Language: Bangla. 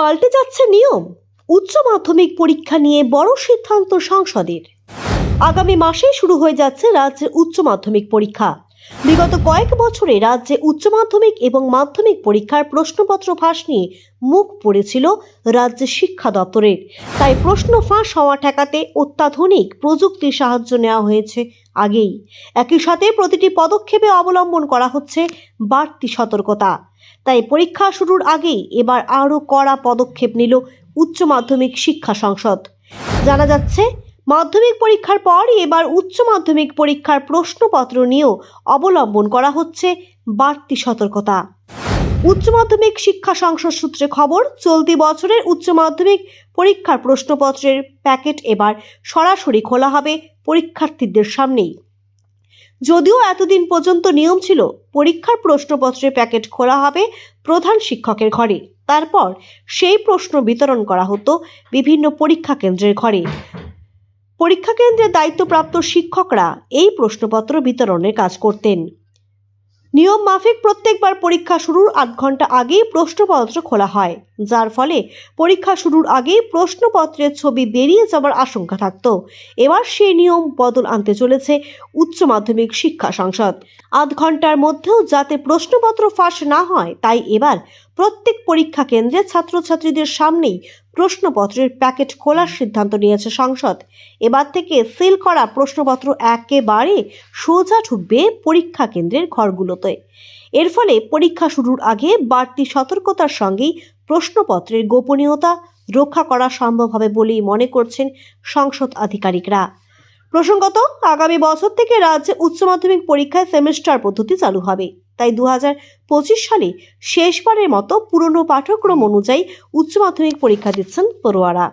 পাল্টে যাচ্ছে নিয়ম। উচ্চ মাধ্যমিক পরীক্ষা নিয়ে বড় সিদ্ধান্ত সংসদের। আগামী মাসেই শুরু হয়ে যাচ্ছে রাজ্যের উচ্চ মাধ্যমিক পরীক্ষা। বিগত কয়েক বছরে রাজ্যে উচ্চ মাধ্যমিক এবং মাধ্যমিক পরীক্ষার প্রশ্নপত্র ফাঁস নিয়ে মুখ পড়েছিল রাজ্যের শিক্ষা দপ্তরের। তাই প্রশ্ন ফাঁস হওয়া ঠেকাতে অত্যাধুনিক প্রযুক্তির সাহায্য নেওয়া হয়েছে আগেই। একই সাথে প্রতিটি পদক্ষেপে অবলম্বন করা হচ্ছে বাড়তি সতর্কতা। তাই পরীক্ষা শুরুর আগেই এবার আরও কড়া পদক্ষেপ নিল উচ্চ মাধ্যমিক শিক্ষা সংসদ। জানা যাচ্ছে, মাধ্যমিক পরীক্ষার পর এবার উচ্চ মাধ্যমিক পরীক্ষার প্রশ্নপত্র নিয়েও অবলম্বন করা হচ্ছে বাড়তি সতর্কতা। উচ্চ মাধ্যমিক শিক্ষা সংসদ সূত্রে খবর, চলতি বছরের উচ্চ মাধ্যমিক পরীক্ষার প্রশ্নপত্রের প্যাকেট এবার সরাসরি খোলা হবে পরীক্ষার্থীদের সামনেই। যদিও এতদিন পর্যন্ত নিয়ম ছিল পরীক্ষার প্রশ্নপত্রের প্যাকেট খোলা হবে প্রধান শিক্ষকের ঘরে, তারপর সেই প্রশ্ন বিতরণ করা হতো বিভিন্ন পরীক্ষা কেন্দ্রের ঘরে। পরীক্ষা কেন্দ্রের দায়িত্বপ্রাপ্ত শিক্ষকরা এই প্রশ্নপত্র বিতরণের কাজ করতেন। নিয়ম মাফিক প্রত্যেকবার পরীক্ষা শুরুর ৮ ঘন্টা আগেই প্রশ্নপত্র খোলা হয়, যার ফলে পরীক্ষা শুরুর আগেই প্রশ্নপত্রের ছবি বেরিয়ে যাওয়ার আশঙ্কা থাকত। এবার সেই নিয়ম বদল আনতে চলেছে উচ্চ মাধ্যমিক শিক্ষা সংসদ। ৮ ঘন্টার মধ্যেও যাতে প্রশ্নপত্র ফাঁস না হয়, তাই এবার প্রত্যেক পরীক্ষা কেন্দ্রে ছাত্রছাত্রীদের সামনেই প্রশ্নপত্রের প্যাকেট খোলার সিদ্ধান্ত নিয়েছে সংসদ। এবার থেকে সিল করা প্রশ্নপত্র একেবারে সোজা ঢুকবে পরীক্ষা কেন্দ্রের ঘরগুলোতে। এর ফলে পরীক্ষা শুরুর আগে বাড়তি সতর্কতার সঙ্গেই প্রশ্নপত্রের গোপনীয়তা রক্ষা করা সম্ভব হবে বলেই মনে করছেন সংসদ আধিকারিকরা। প্রসঙ্গত, আগামী বছর থেকে রাজ্যে উচ্চ মাধ্যমিক পরীক্ষায় সেমিস্টার পদ্ধতি চালু হবে। তাই 2025 সালে শেষবারের মতো পুরনো পাঠ্যক্রম অনুযায়ী উচ্চ মাধ্যমিক পরীক্ষা দিচ্ছেন পড়ুয়ারা।